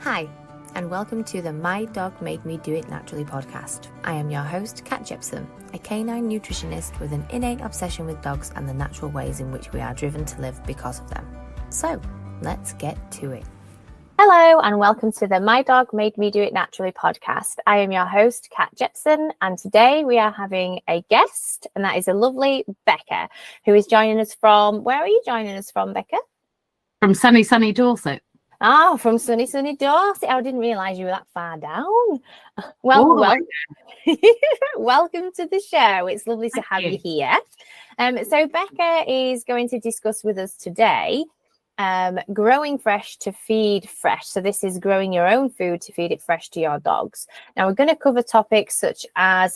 Hi, and welcome to the My Dog Made Me Do It Naturally podcast. I am your host, Kat Jepson, a canine nutritionist with an innate obsession with dogs and the natural ways in which we are driven to live because of them. So, let's get to it. Hello, and welcome to the My Dog Made Me Do It Naturally podcast. I am your host, Kat Jepson, and today we are having a guest, and that is a lovely Becca, who is joining us from, where are you joining us from, Becca? From sunny Dorset. Oh, from sunny Dorset. I didn't realise you were that far down. Welcome to the show. It's lovely to have you here. So Becca is going to discuss with us today growing fresh to feed fresh. So this is growing your own food to feed it fresh to your dogs. Now we're going to cover topics such as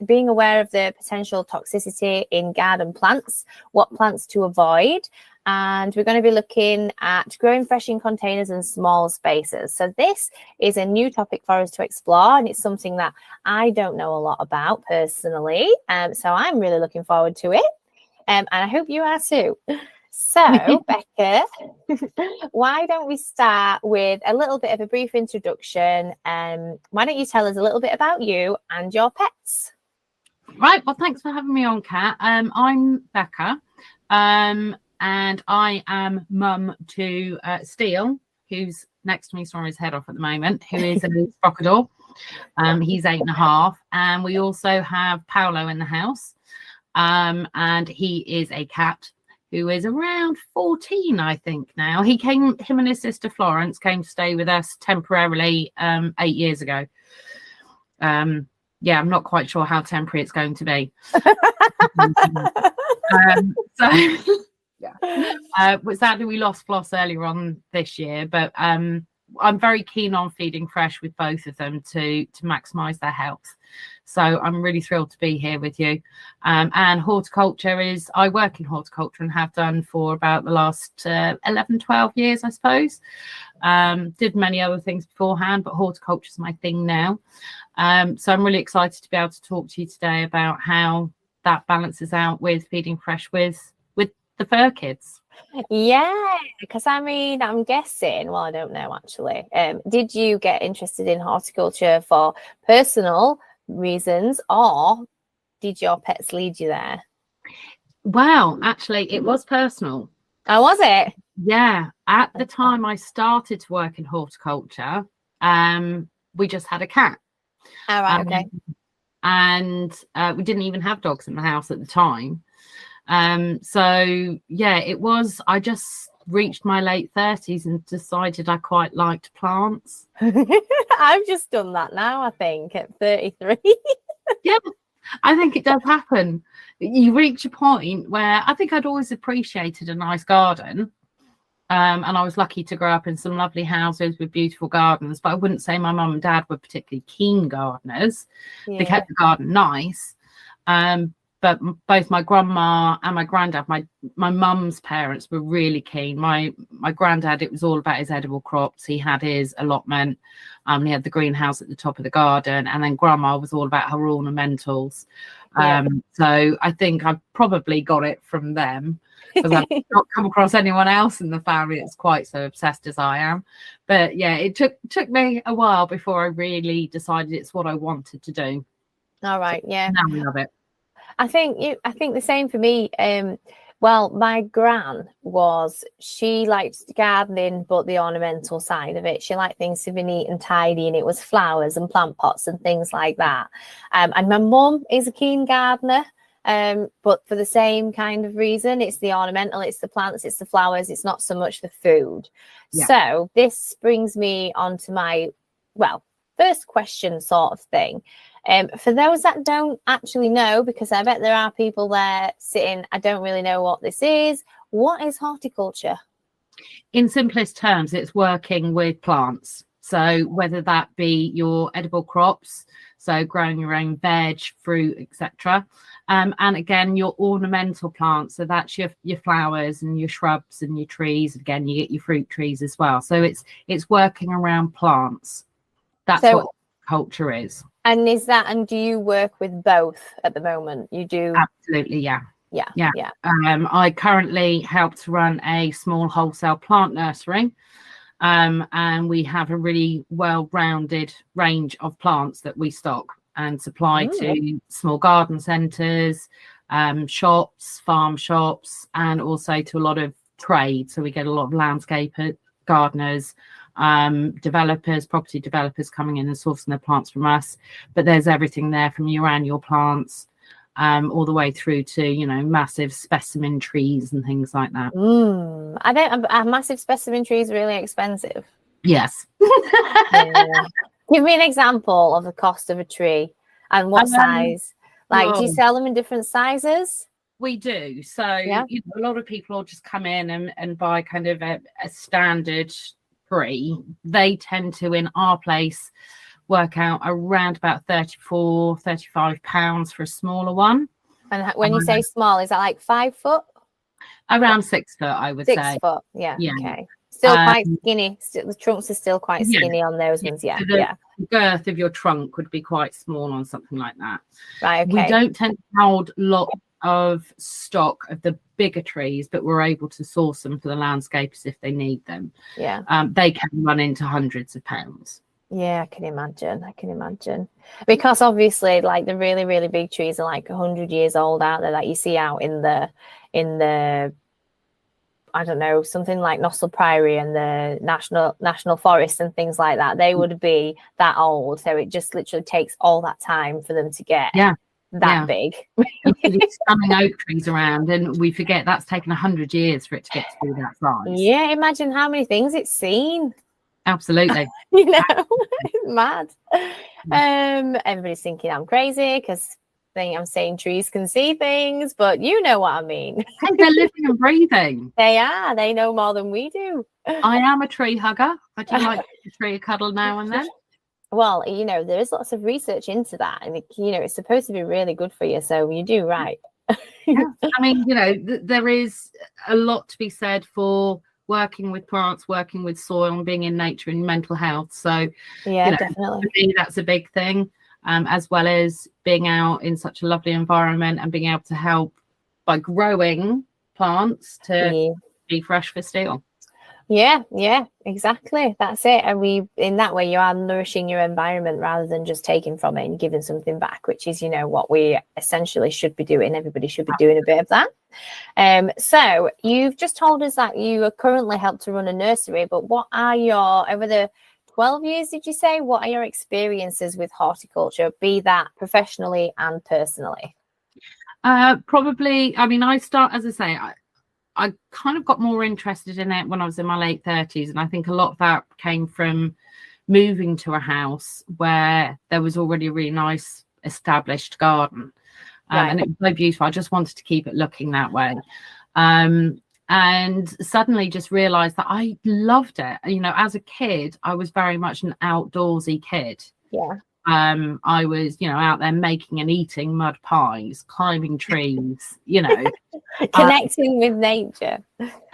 being aware of the potential toxicity in garden plants, what plants to avoid, and we're going to be looking at growing fresh in containers and small spaces. So this is a new topic for us to explore, and it's something that I don't know a lot about personally. So I'm really looking forward to it, and I hope you are too. So, Becca, why don't we start with a little bit of a brief introduction? Why don't you tell us a little bit about you and your pets? Right. Well, thanks for having me on, Kat. I'm Becca, and I am mum to Steele, who's next to me, sawing his head off at the moment, who is a crocodile. He's 8.5, and we also have Paolo in the house, and he is a cat who is around 14, I think now. Him and his sister Florence came to stay with us temporarily 8 years ago. I'm not quite sure how temporary it's going to be. Sadly, we lost Floss earlier on this year, but I'm very keen on feeding fresh with both of them to maximise their health. So I'm really thrilled to be here with you. And horticulture I work in horticulture and have done for about the last 11, 12 years, I suppose. Did many other things beforehand, but horticulture is my thing now. So I'm really excited to be able to talk to you today about how that balances out with feeding fresh with the fur kids. Yeah, because I'm guessing, well, I don't know actually. Did you get interested in horticulture for personal reasons, or did your pets lead you there? Well, actually, it was personal. Oh, was it? Yeah. At the time I started to work in horticulture, we just had a cat. All right, okay. And we didn't even have dogs in the house at the time. I just reached my late 30s and decided I quite liked plants. I've just done that now, I think, at 33. Yeah, I think it does happen. You reach a point where I think I'd always appreciated a nice garden. And I was lucky to grow up in some lovely houses with beautiful gardens, but I wouldn't say my mum and dad were particularly keen gardeners. Yeah. They kept the garden nice. But both my grandma and my granddad, my mum's parents, were really keen. My granddad, it was all about his edible crops. He had his allotment. He had the greenhouse at the top of the garden. And then grandma was all about her ornamentals. Yeah. So I think I probably got it from them, because I've not come across anyone else in the family that's quite so obsessed as I am. But yeah, it took me a while before I really decided it's what I wanted to do. All right, yeah. Now I love it. I think the same for me. Well, my gran she liked gardening, but the ornamental side of it. She liked things to be neat and tidy, and it was flowers and plant pots and things like that. And my mum is a keen gardener, but for the same kind of reason. It's the ornamental, it's the plants, it's the flowers, it's not so much the food. Yeah. So this brings me on to my, first question sort of thing. For those that don't actually know, because I bet there are people there sitting, I don't really know what this is. What is horticulture? In simplest terms, it's working with plants. So whether that be your edible crops, so growing your own veg, fruit, etc. And again, your ornamental plants. So that's your flowers and your shrubs and your trees. Again, you get your fruit trees as well. So it's working around plants. That's what culture is. And do you work with both at the moment? You do? Absolutely, yeah. I currently help to run a small wholesale plant nursery. And we have a really well-rounded range of plants that we stock and supply to small garden centres, shops, farm shops, and also to a lot of trade. So we get a lot of landscape gardeners, developers, property developers coming in and sourcing their plants from us. But there's everything there from your annual plants all the way through to, massive specimen trees and things like that. Are massive specimen trees really expensive? Yes. Give me an example of the cost of a tree and what size. Do you sell them in different sizes? We do. So a lot of people will just come in and buy kind of a standard tree. They tend to, in our place, work out around about £34-35 for a smaller one. And when you say small, is that like 5 foot? Around 6 foot, I would say. 6 foot, yeah. Okay. Still quite skinny. The trunks are still quite skinny on those ones, The girth of your trunk would be quite small on something like that. Right, okay. We don't tend to hold a lot of stock of the bigger trees, but we're able to source them for the landscapers if they need them. Yeah. They can run into hundreds of pounds. Yeah, I can imagine. Because obviously, like, the really, really big trees are like 100 years old out there that you see out in the I don't know, something like Nossal Priory and the national forest and things like that. They would be that old. So it just literally takes all that time for them to get that big. Stunning oak trees around, and we forget that's taken 100 years for it to get to be that size. Yeah, imagine how many things it's seen. Absolutely. It's mad. Everybody's thinking I'm crazy because I'm saying trees can see things, but you know what I mean. They're living and breathing. They are. They know more than we do. I am a tree hugger. I do like a tree cuddle now and then. Well, there is lots of research into that, and it's supposed to be really good for you. So you do right. I mean, there is a lot to be said for working with plants, working with soil, and being in nature and mental health. So definitely. For me, that's a big thing. As well as being out in such a lovely environment and being able to help by growing plants to be fresh for steel. Yeah, exactly. That's it. And in that way, you are nourishing your environment rather than just taking from it and giving something back, which is, what we essentially should be doing. Everybody should be doing a bit of that. So you've just told us that you are currently helped to run a nursery, but what are over the 12 years, did you say? What are your experiences with horticulture, be that professionally and personally? Probably, I mean, as I say, I kind of got more interested in it when I was in my late 30s. And I think a lot of that came from moving to a house where there was already a really nice established garden. And it was so beautiful. I just wanted to keep it looking that way. And suddenly just realized that I loved it. As a kid, I was very much an outdoorsy kid. Yeah. I was, out there making and eating mud pies, climbing trees, connecting with nature.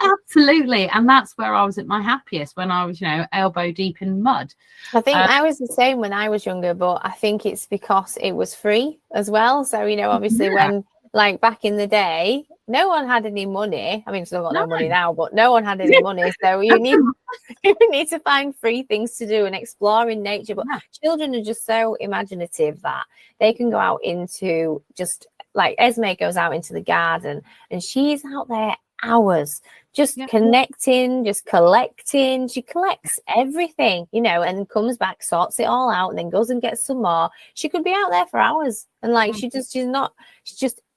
Absolutely. And that's where I was at my happiest, when I was, elbow deep in mud. I think I was the same when I was younger, but I think it's because it was free as well. So, obviously when, like, back in the day, no one had any money. I mean, still got no money now, but no one had any money. So you need to find free things to do and explore in nature. But children are just so imaginative that they can go out into, just like Esme goes out into the garden and she's out there hours just connecting, just collecting. She collects everything, and comes back, sorts it all out, and then goes and gets some more. She could be out there for hours, and like she's just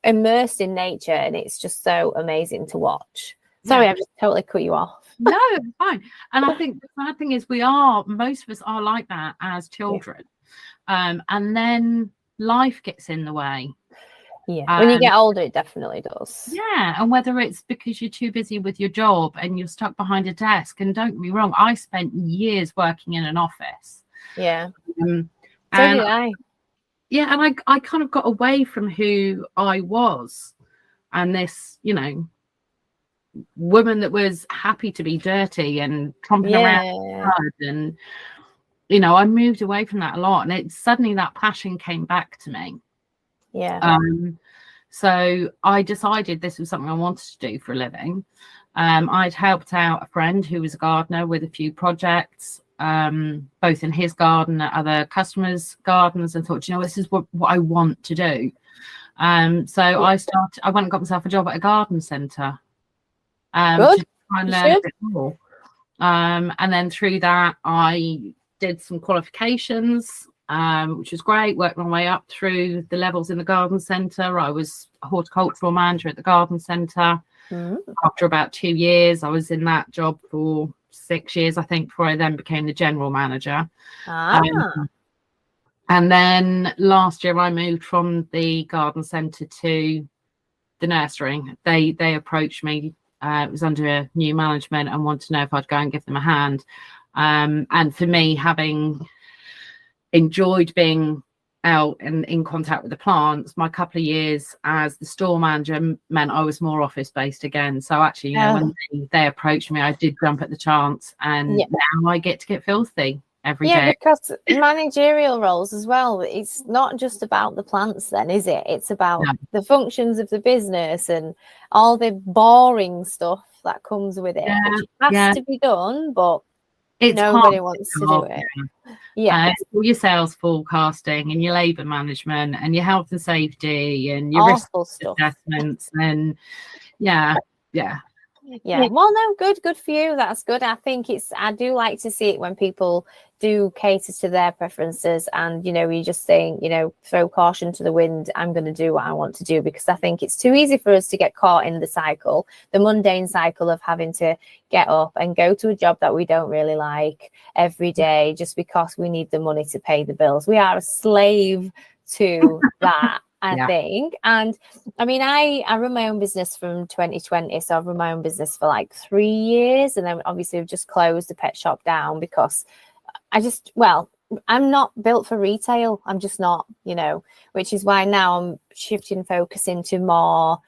immersed in nature, and it's just so amazing to watch. Sorry, I've just totally cut you off. No, it's fine. And I think the sad thing is most of us are like that as children. And then life gets in the way. Yeah, when you get older, it definitely does. Yeah, and whether it's because you're too busy with your job and you're stuck behind a desk, and don't get me wrong, I spent years working in an office. Yeah. So did I. Yeah, and I kind of got away from who I was, and this, woman that was happy to be dirty and tromping around, and I moved away from that a lot, and suddenly that passion came back to me. Yeah. So I decided this was something I wanted to do for a living. I'd helped out a friend who was a gardener with a few projects, both in his garden and other customers' gardens, and thought, this is what I want to do. So I went and got myself a job at a garden centre. Good. To try and learn a bit more. And then through that, I did some qualifications, which was great. Worked my way up through the levels in the garden centre. I was a horticultural manager at the garden centre. After about 2 years, I was in that job for 6 years, I think, before I then became the general manager. And then last year, I moved from the garden centre to the nursery. They approached me. It was under new management and wanted to know if I'd go and give them a hand. And for me, having enjoyed being out and in contact with the plants, my couple of years as the store manager meant I was more office based again. So actually, when they approached me, I did jump at the chance, and now I get to get filthy every day. Because managerial roles as well, it's not just about the plants then, is it? It's about the functions of the business and all the boring stuff that comes with it, which has to be done, but nobody wants to do it. All your sales forecasting and your labour management and your health and safety and your risk assessments and well, no, good for you. That's good. I think I do like to see it when people do cater to their preferences, and you just saying, throw caution to the wind. I'm going to do what I want to do, because I think it's too easy for us to get caught in the mundane cycle of having to get up and go to a job that we don't really like every day just because we need the money to pay the bills. We are a slave to that. I think. And I mean, I run my own business from 2020. So I've run my own business for like 3 years. And then obviously we've just closed the pet shop down because I'm not built for retail. I'm just not, which is why now I'm shifting focus into more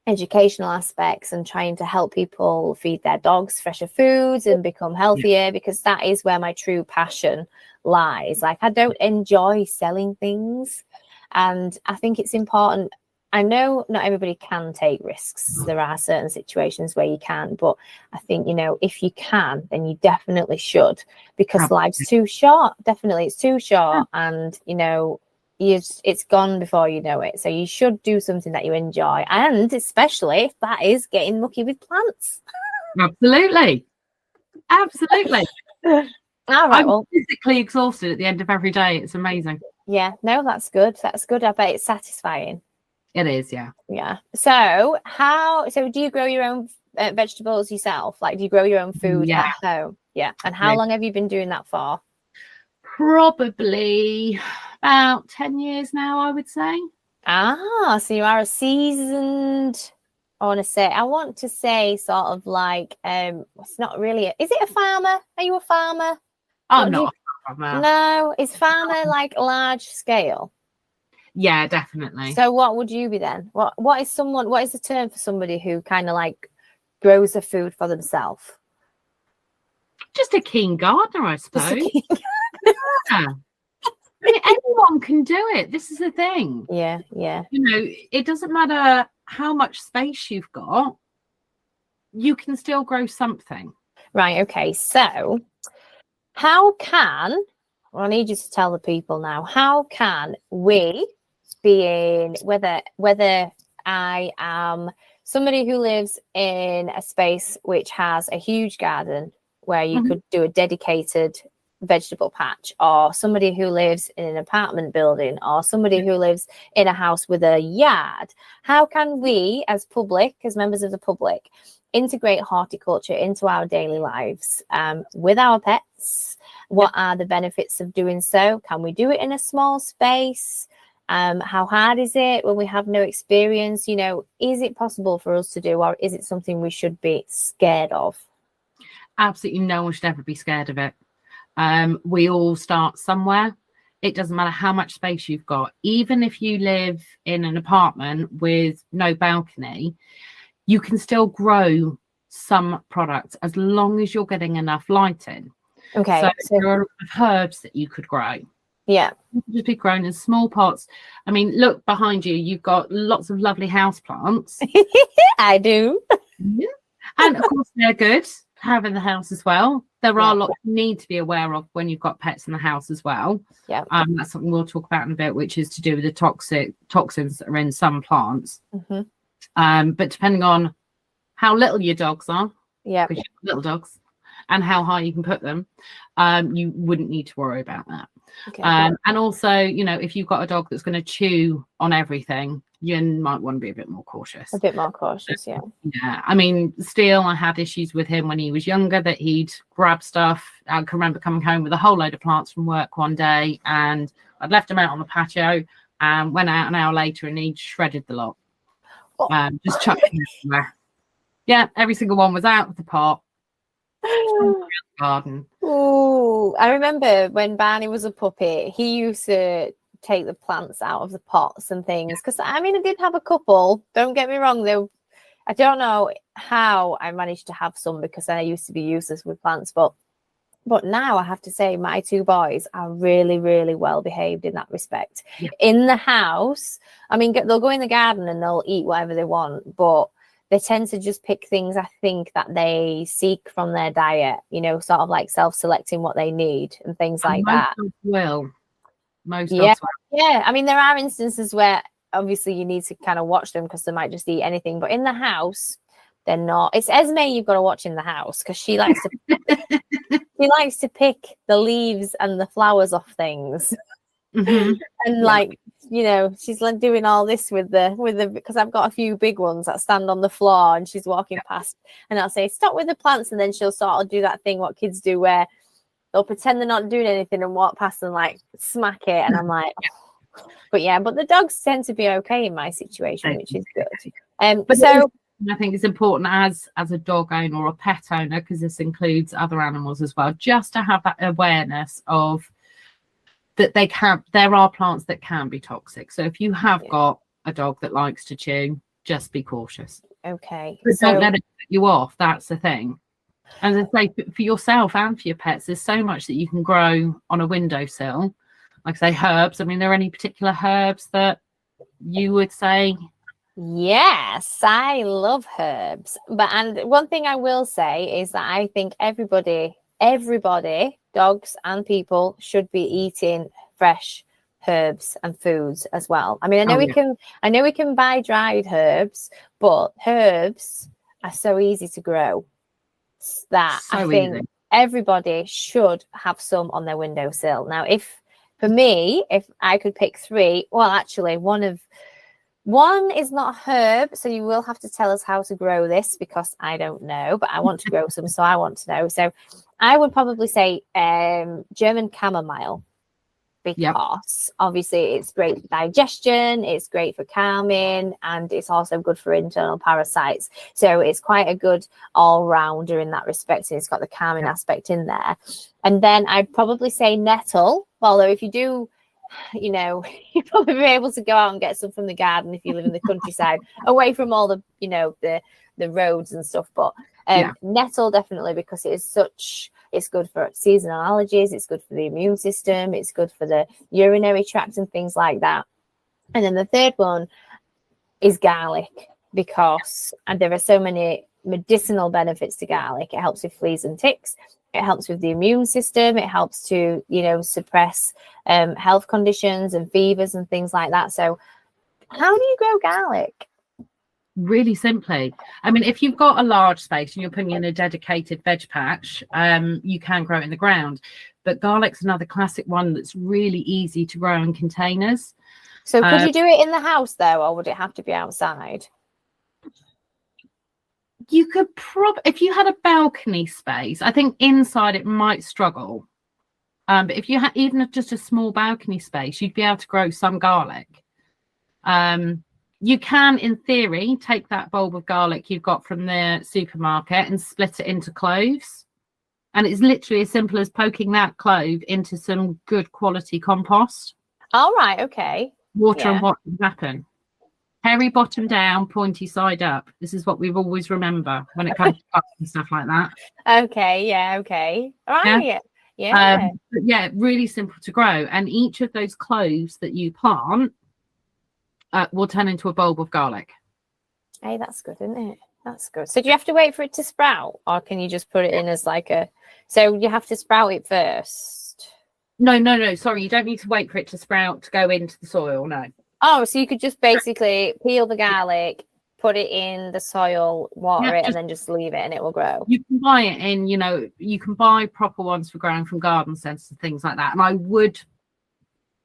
educational aspects and trying to help people feed their dogs fresher foods and become healthier, because that is where my true passion lies. Like, I don't enjoy selling things. And I think it's important. I know not everybody can take risks. There are certain situations where you can, but I think, if you can, then you definitely should, because life's too short. Definitely, it's too short. And, it's gone before you know it. So you should do something that you enjoy. And especially if that is getting mucky with plants. Absolutely. All right. I'm physically exhausted at the end of every day. It's amazing. Yeah, no, that's good. That's good. I bet it's satisfying. It is, yeah. Yeah. So do you grow your own vegetables yourself? Like, do you grow your own food at home? Yeah. And how long have you been doing that for? Probably about 10 years now, I would say. So you are a seasoned, I want to say sort of like, it's not really, is it a farmer? Are you a farmer? I'm not a farmer. No, is farmer like large scale? Yeah, definitely. So what would you be then? What is the term for somebody who kind of like grows the food for themselves? Just a keen gardener, I suppose. Yeah. Anyone can do it. This is the thing. Yeah. It doesn't matter how much space you've got. You can still grow something. Right. Okay. So I need you to tell the people now, how can we, being whether I am somebody who lives in a space which has a huge garden where you could do a dedicated vegetable patch, or somebody who lives in an apartment building, or somebody who lives in a house with a yard, how can we as members of the public, integrate horticulture into our daily lives with our pets? What are the benefits of doing so? Can we do it in a small space? How hard is it when we have no experience? Is it possible for us to do, or is it something we should be scared of? Absolutely no one should ever be scared of it. We all start somewhere. It doesn't matter how much space you've got. Even if you live in an apartment with no balcony, you can still grow some products as long as you're getting enough light in. Okay. So there are herbs that you could grow. Yeah. Just be grown in small pots. I mean, look behind you, you've got lots of lovely house plants. I do. Yeah. And of course, they're good to have in the house as well. There are lots you need to be aware of when you've got pets in the house as well. Yeah. That's something we'll talk about in a bit, which is to do with the toxins that are in some plants. But depending on how little your dogs are, because you've got little dogs, and how high you can put them, you wouldn't need to worry about that. Okay. And also, you know, if you've got a dog that's going to chew on everything, you might want to be a bit more cautious. A bit more cautious, yeah. Yeah. I mean, still, I had issues with him when he was younger that he'd grab stuff. I can remember coming home with a whole load of plants from work one day, and I'd left him out on the patio and went out an hour later and he'd shredded the lot. Just chucked them everywhere. Yeah, every single one was out of the pot. Garden. Oh, I remember when Barney was a puppy, he used to take the plants out of the pots and things. Because I mean, I did have a couple. Don't get me wrong, though. I don't know how I managed to have some because I used to be useless with plants. But now I have to say, my two boys are really, really well behaved in that respect. Yeah. In the house, I mean, they'll go in the garden and they'll eat whatever they want, but they tend to just pick things, I think, that they seek from their diet, you know, sort of like self-selecting what they need and things like that. Most dogs will. Yeah. I mean, there are instances where obviously you need to kind of watch them because they might just eat anything. But in the house, they're not. It's Esme you've got to watch in the house because she likes to pick the leaves and the flowers off things. And like, you know, she's like doing all this with the because I've got a few big ones that stand on the floor and she's walking past and I'll say stop with the plants, and then she'll sort of do that thing what kids do where they'll pretend they're not doing anything and walk past and like smack it, and I'm like but the dogs tend to be okay in my situation, which is good. But so I think it's important as a dog owner or a pet owner, because this includes other animals as well, just to have that awareness of that there are plants that can be toxic. So if you have got a dog that likes to chew, just be cautious. Okay. But don't let it put you off. That's the thing. And as I say, for yourself and for your pets, there's so much that you can grow on a windowsill. Like I say, herbs. I mean, are there any particular herbs that you would say? Yes, I love herbs. And one thing I will say is that I think everybody, dogs and people, should be eating fresh herbs and foods as well. I mean, I know we can buy dried herbs, but herbs are so easy to grow that I think everybody should have some on their windowsill. Now, if I could pick three, well, actually, one is not a herb, so you will have to tell us how to grow this because I don't know, but I want to grow some, so I want to know. So I would probably say German chamomile, because obviously it's great for digestion, it's great for calming, and it's also good for internal parasites. So it's quite a good all-rounder in that respect, and it's got the calming aspect in there. And then I'd probably say nettle, although if you do, you know, you'd probably be able to go out and get some from the garden if you live in the countryside, away from all the, you know, the roads and stuff. But nettle definitely, because it's good for seasonal allergies, it's good for the immune system, it's good for the urinary tract and things like that. And then the third one is garlic, because there are so many medicinal benefits to garlic. It helps with fleas and ticks. It helps with the immune system. It helps to, you know, suppress health conditions and fevers and things like that. So how do you grow garlic? Really simply. I mean, if you've got a large space and you're putting in a dedicated veg patch, you can grow it in the ground. But garlic's another classic one that's really easy to grow in containers. So could you do it in the house though, or would it have to be outside? You could if you had a balcony space, I think inside it might struggle. But if you had even just a small balcony space, you'd be able to grow some garlic. You can, in theory, take that bulb of garlic you've got from the supermarket and split it into cloves. And it's literally as simple as poking that clove into some good quality compost. All right, okay. Water and what can happen. Hairy bottom down, pointy side up. This is what we've always remember when it comes to plants and stuff like that. Okay, yeah, okay. All right, yeah, really simple to grow. And each of those cloves that you plant will turn into a bulb of garlic. Hey, that's good, isn't it? That's good. So do you have to wait for it to sprout, or can you just put it in as like a? So you have to sprout it first. No. Sorry, you don't need to wait for it to sprout to go into the soil. No. Oh, so you could just basically peel the garlic, put it in the soil, water it, and then just leave it, and it will grow. You can buy it in, you can buy proper ones for growing from garden centres and things like that. And I would,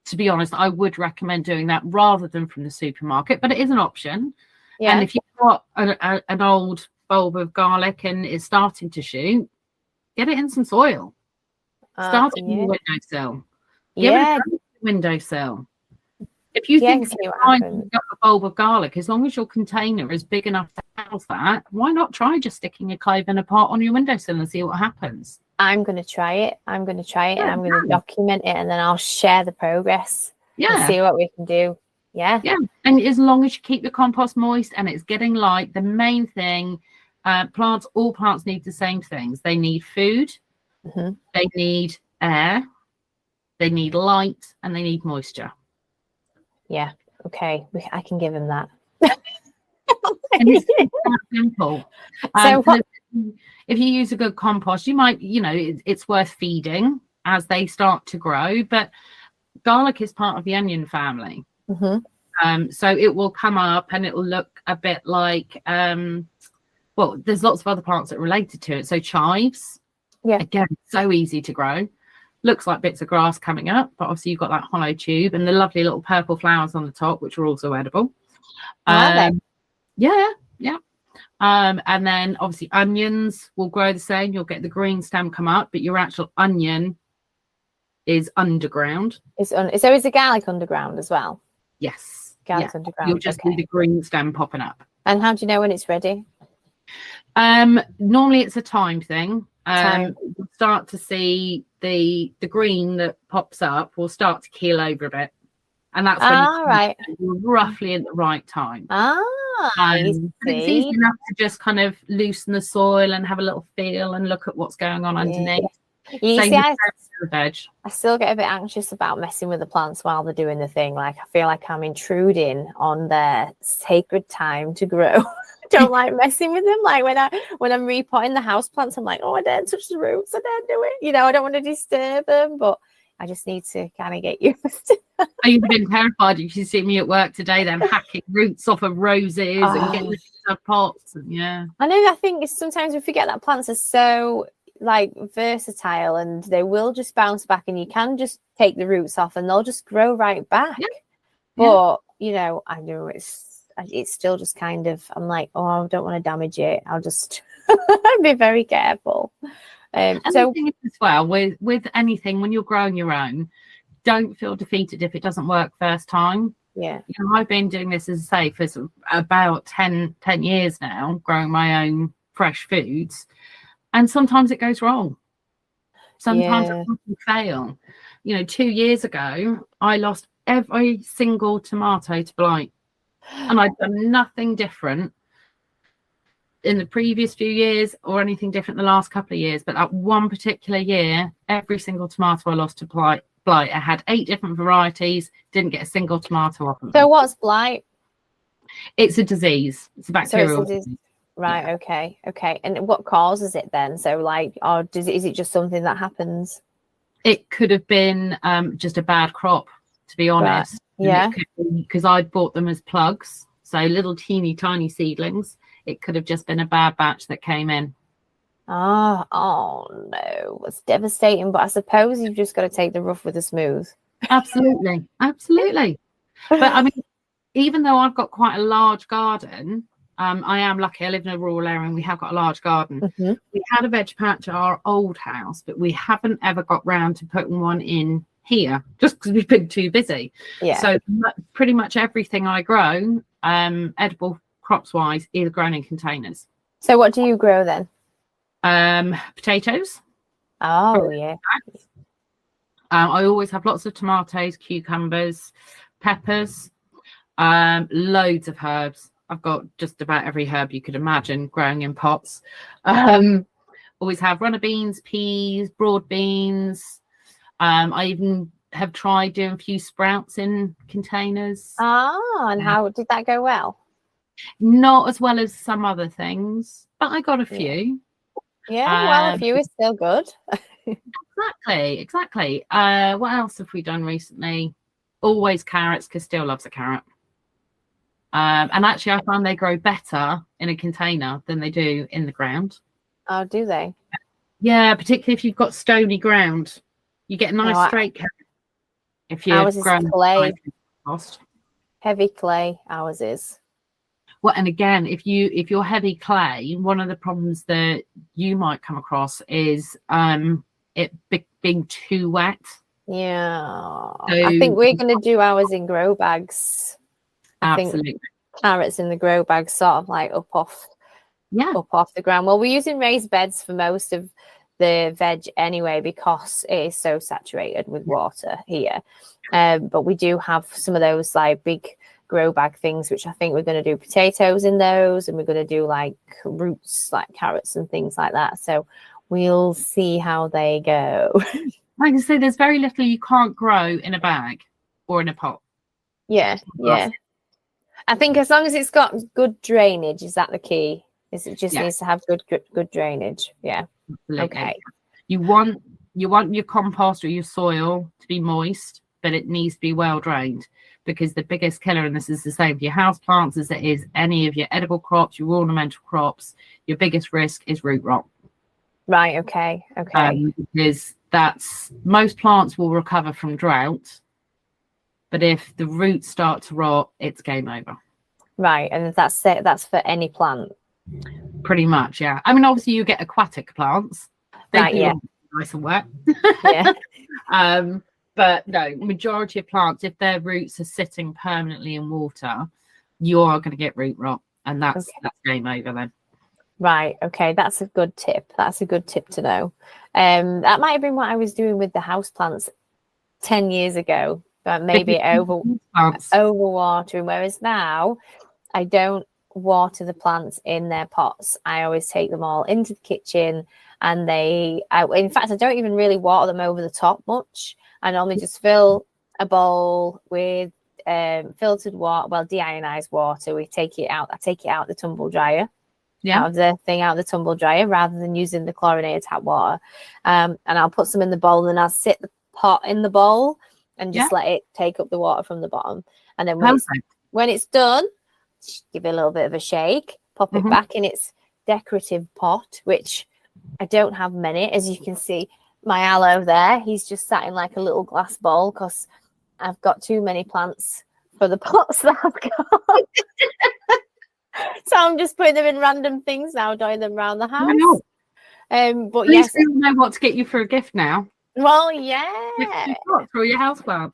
to be honest, I would recommend doing that rather than from the supermarket, but it is an option. Yeah. And if you've got an old bulb of garlic and it's starting to shoot, get it in some soil. Start it in your windowsill. Give it a windowsill. If you think you've got a bulb of garlic, as long as your container is big enough to house that, why not try just sticking a clove in a pot on your windowsill and see what happens? I'm going to try it. And I'm going to document it, and then I'll share the progress. And see what we can do. Yeah. And as long as you keep the compost moist and it's getting light, the main thing, all plants need the same things. They need food, they need air, they need light, and they need moisture. Yeah. Okay. I can give him that. And it's that simple. So if you use a good compost, you might, it's worth feeding as they start to grow. But garlic is part of the onion family. So it will come up and it will look a bit like, there's lots of other plants that are related to it. So chives, again, so easy to grow. Looks like bits of grass coming up, but obviously you've got that hollow tube and the lovely little purple flowers on the top, which are also edible. Are they? Yeah. And then obviously onions will grow the same. You'll get the green stem come up, but your actual onion is underground. So is the garlic underground as well? Yes. Garlic's underground. You'll just see the green stem popping up. And how do you know when it's ready? Normally it's a time thing. You'll start to see the green that pops up will start to keel over a bit, and that's when you're roughly at the right time. It's easy enough to just kind of loosen the soil and have a little feel and look at what's going on underneath. I still get a bit anxious about messing with the plants while they're doing the thing. Like I feel like I'm intruding on their sacred time to grow. Don't like messing with them. Like when I'm repotting the house plants, I'm like, oh, I don't touch the roots, I don't do it. I don't want to disturb them, but I just need to kind of get used. You've been terrified if you see me at work today, then hacking roots off of roses and getting rid of pots. And I know. I think sometimes we forget that plants are so like versatile, and they will just bounce back, and you can just take the roots off, and they'll just grow right back. But I know it's still just kind of, I'm like, oh, I don't want to damage it. I'll just be very careful. And the thing is as well, with anything, when you're growing your own, don't feel defeated if it doesn't work first time. Yeah. I've been doing this, as I say, for about 10 years now, growing my own fresh foods. And sometimes it goes wrong. Sometimes it will fail. 2 years ago, I lost every single tomato to blight. And I'd done nothing different in the previous few years or anything different the last couple of years. But that one particular year, every single tomato I lost to blight. I had 8 different varieties, didn't get a single tomato off of them. So what's blight? It's a disease. It's a bacterial disease. Right, okay. And what causes it then? So is it just something that happens? It could have been just a bad crop, to be honest. Right. Yeah. Because I'd bought them as plugs, so little teeny tiny seedlings. It could have just been a bad batch that came in. Oh no, it's devastating. But I suppose you've just got to take the rough with the smooth. Absolutely. But I mean, even though I've got quite a large garden, I am lucky. I live in a rural area and we have got a large garden. We had a veg patch at our old house, but we haven't ever got round to putting one in here just because we've been too busy. So pretty much everything I grow, edible crops wise, is grown in containers. So what do you grow then? Potatoes. Oh yeah. I always have lots of tomatoes, cucumbers, peppers, loads of herbs. I've got just about every herb you could imagine growing in pots. Always have runner beans, peas, broad beans. I even have tried doing a few sprouts in containers. And how did that go well? Not as well as some other things, but I got a few. Yeah, well, a few is still good. Exactly. What else have we done recently? Always carrots, because Still loves a carrot. And actually, I find they grow better in a container than they do in the ground. Oh, do they? Yeah, particularly if you've got stony ground, you get a nice straight carrot. If you're ours is clay, compost. heavy clay. Ours is. Well, and again, if you're heavy clay, one of the problems that you might come across is it being too wet. Yeah, So, I think we're going to do ours in grow bags. Absolutely. Think carrots in the grow bags, sort of like up off the ground. Well, we're using raised beds for most of the veg anyway, because it is so saturated with water here. But we do have some of those like big grow bag things, which I think we're going to do potatoes in those, and we're going to do like roots like carrots and things like that. So we'll see how they go. Like I say, there's very little you can't grow in a bag or in a pot. Yeah. I think as long as it's got good drainage, is that the key? Is it just needs to have good drainage? Yeah. Absolutely. Okay. You want your compost or your soil to be moist, but it needs to be well drained, because the biggest killer, and this is the same for your house plants as it is any of your edible crops, your ornamental crops, your biggest risk is root rot. Right. Okay. Because most plants will recover from drought, but if the roots start to rot, it's game over. Right, and that's it. That's for any plant. Pretty much, yeah. I mean, obviously, you get aquatic plants. They do nice and wet. Yeah. But no, majority of plants, if their roots are sitting permanently in water, you are going to get root rot, and that's game over then. Right. Okay. That's a good tip. That's a good tip to know. That might have been what I was doing with the houseplants 10 years ago, but maybe overwatering. Whereas now I don't water the plants in their pots. I always take them all into the kitchen, and in fact, I don't even really water them over the top much. I normally just fill a bowl with filtered water, deionized water. I take it out the tumble dryer. Out of the tumble dryer, rather than using the chlorinated tap water. And I'll put some in the bowl, and I'll sit the pot in the bowl and just let it take up the water from the bottom. And then when it's done, give it a little bit of a shake, pop it back in its decorative pot, which I don't have many. As you can see, my aloe there, he's just sat in like a little glass bowl because I've got too many plants for the pots that I've got. So I'm just putting them in random things now, doing them around the house. But yes, we know what to get you for a gift now. Well, yeah, for your houseplants.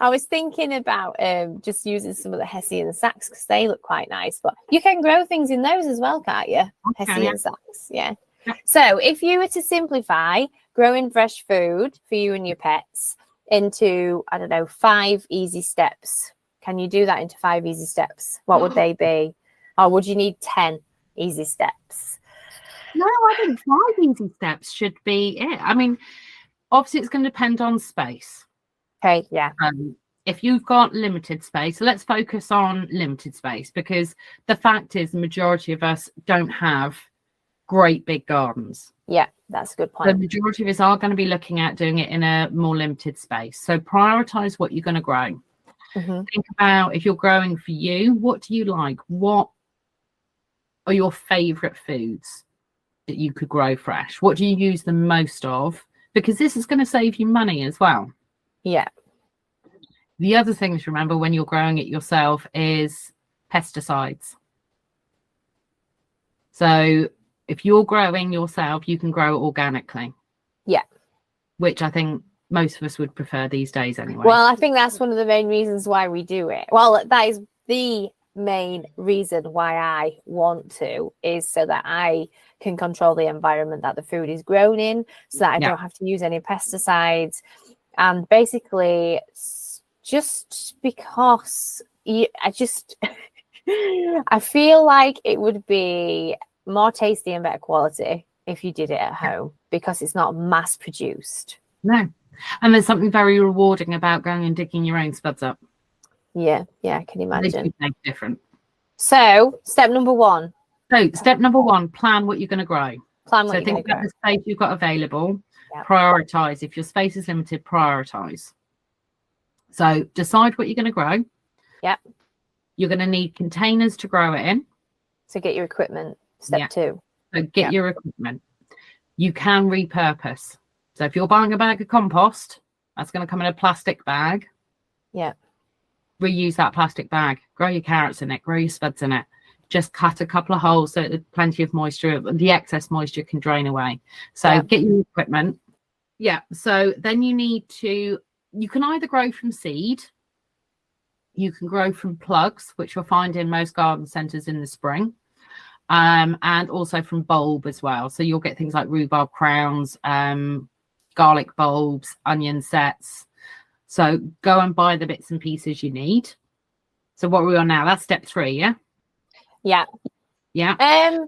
I was thinking about just using some of the Hessian sacks because they look quite nice. But you can grow things in those as well, can't you? Hessian sacks, yeah. So if you were to simplify growing fresh food for you and your pets into, 5 easy steps, can you do that into 5 easy steps? What would they be? Or would you need 10 easy steps? No, I think 5 easy steps should be it. I mean, obviously, it's going to depend on space. Okay, yeah. If you've got limited space, so let's focus on limited space, because the fact is the majority of us don't have great big gardens. Yeah, that's a good point. The majority of us are going to be looking at doing it in a more limited space. So prioritize what you're going to grow. Think about, if you're growing for you, what do you like? What are your favorite foods that you could grow fresh? What do you use the most of? Because this is going to save you money as well. Yeah. The other thing to remember when you're growing it yourself is pesticides. So if you're growing yourself, you can grow organically. Yeah. Which I think most of us would prefer these days anyway. Well, I think that's one of the main reasons why we do it. Well, that is the main reason why I want to, is so that I can control the environment that the food is grown in, so that I don't have to use any pesticides. And basically, just because I feel like it would be more tasty and better quality if you did it at home, because it's not mass produced. No. And there's something very rewarding about going and digging your own spuds up. Yeah, I can imagine. They make different. So step number one. So step number one, plan what you're going to grow. Plan what so you're going think to about grow. the space you've got available. Yep. Prioritize. If your space is limited, prioritize. So decide what you're going to grow. Yep. You're going to need containers to grow it in. So get your equipment. Step two. So get your equipment. You can repurpose. So if you're buying a bag of compost, that's going to come in a plastic bag. Yeah. Reuse that plastic bag. Grow your carrots in it. Grow your spuds in it. Just cut a couple of holes so there's plenty of moisture. The excess moisture can drain away. So get your equipment. Yeah. So then you can either grow from seed. You can grow from plugs, which you'll find in most garden centres in the spring. And also from bulb as well. So you'll get things like rhubarb crowns, garlic bulbs, onion sets. So go and buy the bits and pieces you need. So what are we on now? That's step 3, yeah? Yeah. Yeah.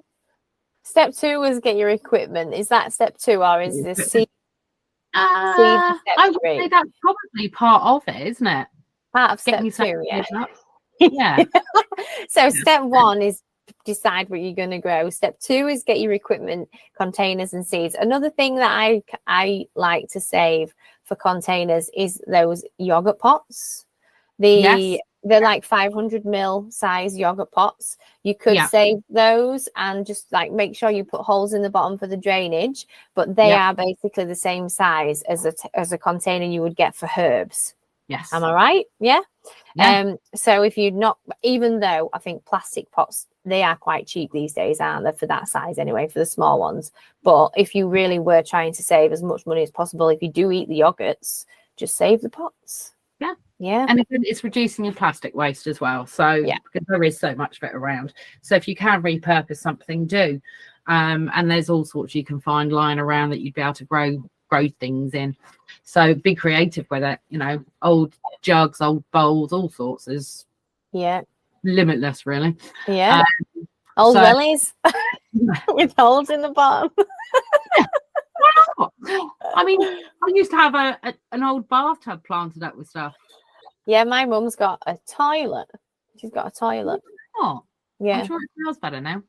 Step 2 was get your equipment. Is that step 2 or is this seed? I would say that's probably part of it, isn't it? Part of step 2, yeah. Yeah. So step 1 is decide what you're going to grow. Step 2 is get your equipment, containers and seeds. Another thing that I like to save for containers is those yogurt pots. They're like 500 ml size yogurt pots. You could save those and just like make sure you put holes in the bottom for the drainage, but they are basically the same size as a container you would get for herbs. Yes. Am I right? Yeah. So if you're not, even though I think plastic pots, they are quite cheap these days, aren't they, for that size anyway, for the small ones. But if you really were trying to save as much money as possible, if you do eat the yogurts, just save the pots. Yeah. And it's reducing your plastic waste as well. So because there is so much of it around. So if you can repurpose something, do. And there's all sorts you can find lying around that you'd be able to grow things in. So be creative with it, old jugs, old bowls, all sorts is limitless really. Old wellies with holes in the bottom. Why not? I mean, I used to have an old bathtub planted up with stuff. My mum's got a toilet. She's got a toilet. I'm sure it smells better now.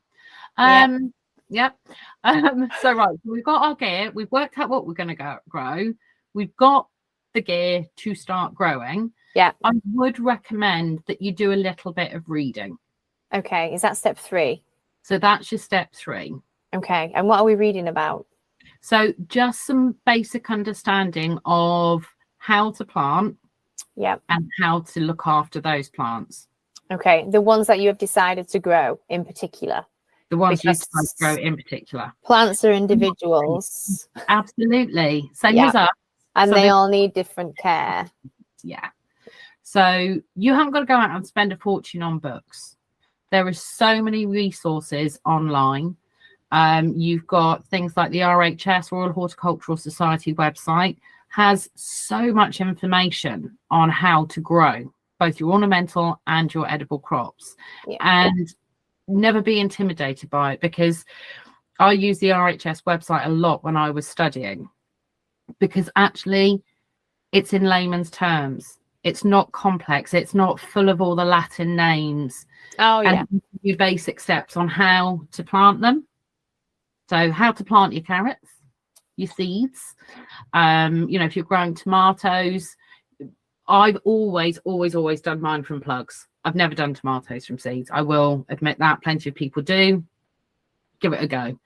So right, we've got our gear, we've worked out what we're going to grow, we've got the gear to start growing. I would recommend that you do a little bit of reading. Okay, is that step 3? So that's your step 3. Okay, and what are we reading about? So just some basic understanding of how to plant and how to look after those plants. Okay, the ones that you have decided to grow in particular. The ones you decide to grow in particular. Plants are individuals. Absolutely. Same as us. And they all need different care. Yeah. So you haven't got to go out and spend a fortune on books. There are so many resources online. You've got things like the RHS, Royal Horticultural Society website, has so much information on how to grow both your ornamental and your edible crops. And never be intimidated by it, because I use the RHS website a lot when I was studying, because actually it's in layman's terms. It's not complex. It's not full of all the Latin names. And you basic steps on how to plant them. So how to plant your carrots, your seeds. If you're growing tomatoes, I've always done mine from plugs. I've never done tomatoes from seeds. I will admit that. Plenty of people do. Give it a go.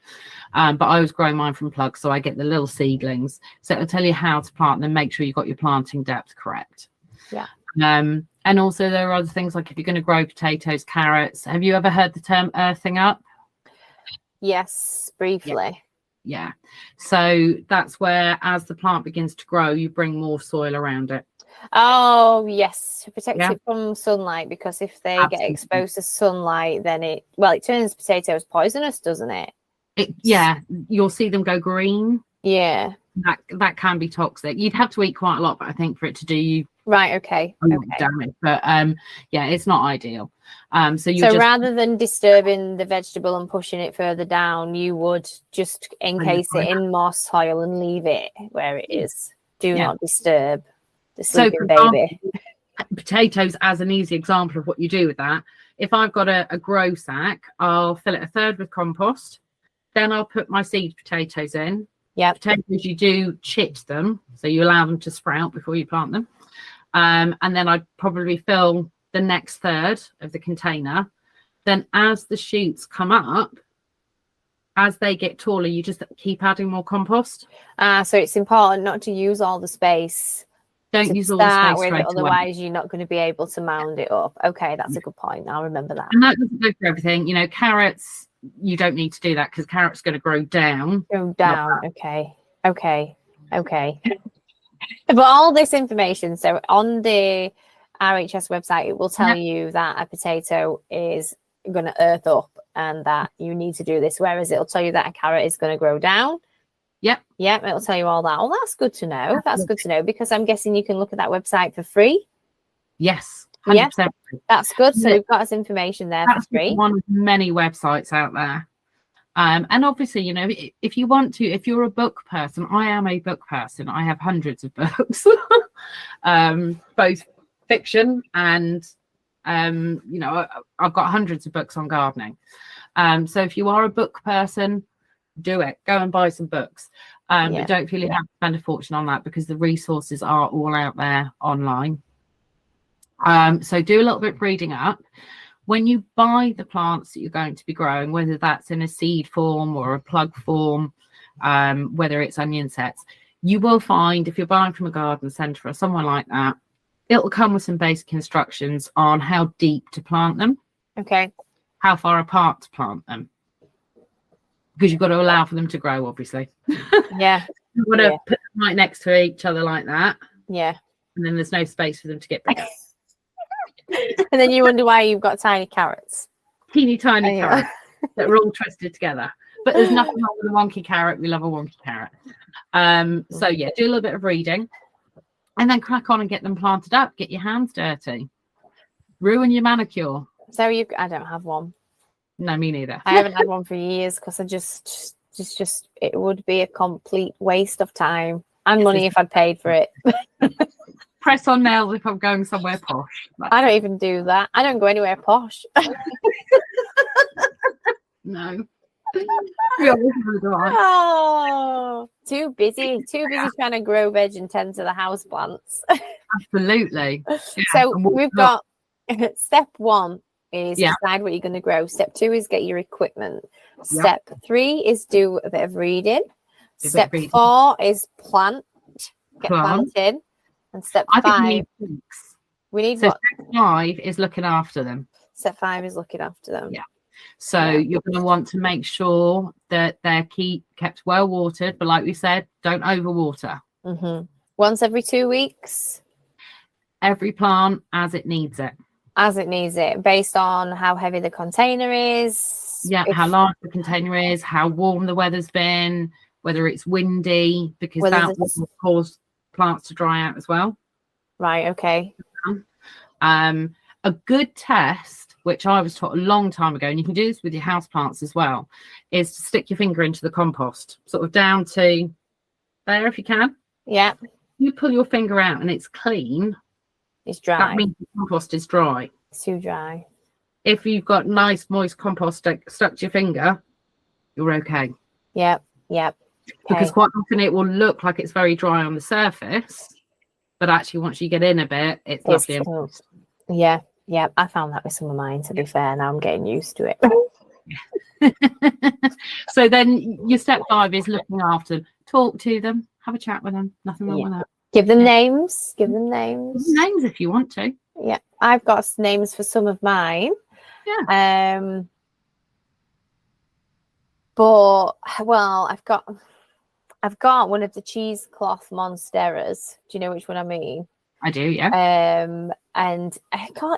But I was growing mine from plugs, so I get the little seedlings. So it'll tell you how to plant them. Make sure you've got your planting depth correct. And also there are other things like if you're going to grow potatoes, carrots. Have you ever heard the term earthing up? Yes, briefly. Yeah. So that's where, as the plant begins to grow, you bring more soil around it. Oh, yes, to protect it from sunlight, because if they get exposed to sunlight, then it turns potatoes poisonous, doesn't it? You'll see them go green. Yeah. That can be toxic. You'd have to eat quite a lot, but I think for it to do you okay damage. But it's not ideal. So rather than disturbing the vegetable and pushing it further down, you would just encase it in moss soil and leave it where it is. Do not disturb the sleeping baby. Potatoes, as an easy example of what you do with that, if I've got a grow sack, I'll fill it a third with compost. Then I'll put my seed potatoes in. Yeah. Potatoes, you do chit them, so you allow them to sprout before you plant them. And then I'd probably fill the next third of the container. Then as the shoots come up, as they get taller, you just keep adding more compost. So it's important not to use all the space. Don't use all the space straight away. Otherwise you're not going to be able to mound it up. Okay, that's a good point. I'll remember that. And that doesn't go for everything. You know, carrots, you don't need to do that because carrots are going to grow down. Okay. But all this information, so on the RHS website, it will tell you that a potato is going to earth up and that you need to do this, whereas it'll tell you that a carrot is going to grow down. Yep, it'll tell you all that. Oh, that's good to know. That's good to know, because I'm guessing you can look at that website for free. Yes, 100% free. That's good. So we've got us information there for free. One of many websites out there. And obviously, you know, if you want to, if you're a book person, I am a book person. I have hundreds of books, both fiction and, you know, I've got hundreds of books on gardening. So if you are a book person, do it. Go and buy some books. But don't feel you have to spend a fortune on that, because the resources are all out there online. So do a little bit of reading up. When you buy the plants that you're going to be growing, whether that's in a seed form or a plug form, whether it's onion sets, you will find, if you're buying from a garden centre or someone like that, it'll come with some basic instructions on how deep to plant them. Okay. How far apart to plant them. Because you've got to allow for them to grow, obviously. Yeah. You've got to put them right next to each other like that. Yeah. And then there's no space for them to get bigger. And then you wonder why you've got tiny carrots. Teeny tiny carrots that are all twisted together. But there's nothing wrong with a wonky carrot. We love a wonky carrot. So yeah, do a little bit of reading and then crack on and get them planted up. Get your hands dirty. Ruin your manicure. So I don't have one. No, me neither. I haven't had one for years because I just it would be a complete waste of time and money if I'd paid for it. Press on nails if I'm going somewhere posh. I don't even do that. I don't go anywhere posh. No. Oh, too busy trying to grow veg and tend to the house plants. Absolutely. Yeah. So we've got step 1 is decide what you're going to grow. Step 2 is get your equipment. Step 3 is do a bit of reading. Step 4 is get planted. And step 5, we need what? Step 5 is looking after them. Step 5 is looking after them. Yeah. So you're going to want to make sure that they're kept well watered, but like we said, don't overwater. Once every 2 weeks. Every plant as it needs it. As it needs it, based on how heavy the container is. Yeah, how large the container is, how warm the weather's been, whether it's windy, because that will cause plants to dry out as well. Right, okay. A good test, which I was taught a long time ago, and you can do this with your house plants as well, is to stick your finger into the compost, sort of down to there if you can. Yeah. You pull your finger out and it's clean. It's dry. That means the compost is dry. It's too dry. If you've got nice moist compost stuck to your finger, you're okay. Yep. Because quite often it will look like it's very dry on the surface, but actually once you get in a bit, it's lovely. Yeah. I found that with some of mine, to be fair. Now I'm getting used to it. So then your step 5 is looking after them. Talk to them. Have a chat with them. Nothing wrong with that. Give them names. Give them names. Names if you want to. Yeah. I've got names for some of mine. Yeah. But well, I've got one of the cheesecloth monsteras. Do you know which one I mean? I do, yeah. And I call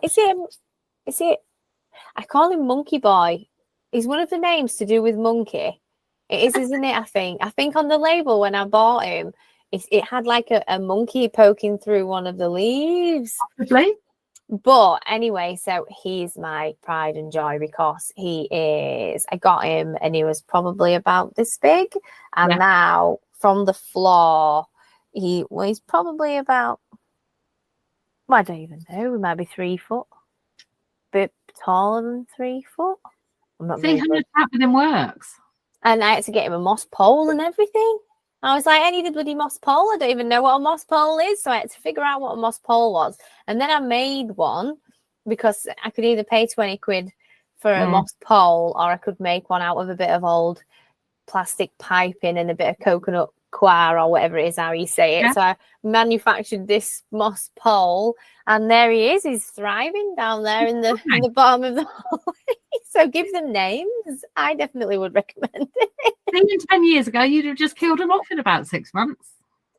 him Monkey Boy. He's one of the names to do with monkey. It is, isn't it? I think on the label when I bought him, it had like a monkey poking through one of the leaves. Possibly. But anyway, so he's my pride and joy because I got him and he was probably about this big. And now from the floor, he's probably about, I don't even know, he might be 3 foot. bit taller than 3 foot. I'm not See how much that with him works. And I had to get him a moss pole and everything. I was like, I need a bloody moss pole. I don't even know what a moss pole is. So I had to figure out what a moss pole was. And then I made one because I could either pay 20 quid for a moss pole or I could make one out of a bit of old plastic piping and a bit of coconut coir or whatever it is, how you say it. Yeah. So I manufactured this moss pole and there he is. He's thriving down there in the bottom of the hallway. So give them names. I definitely would recommend it. Even 10 years ago, you'd have just killed him off in about 6 months.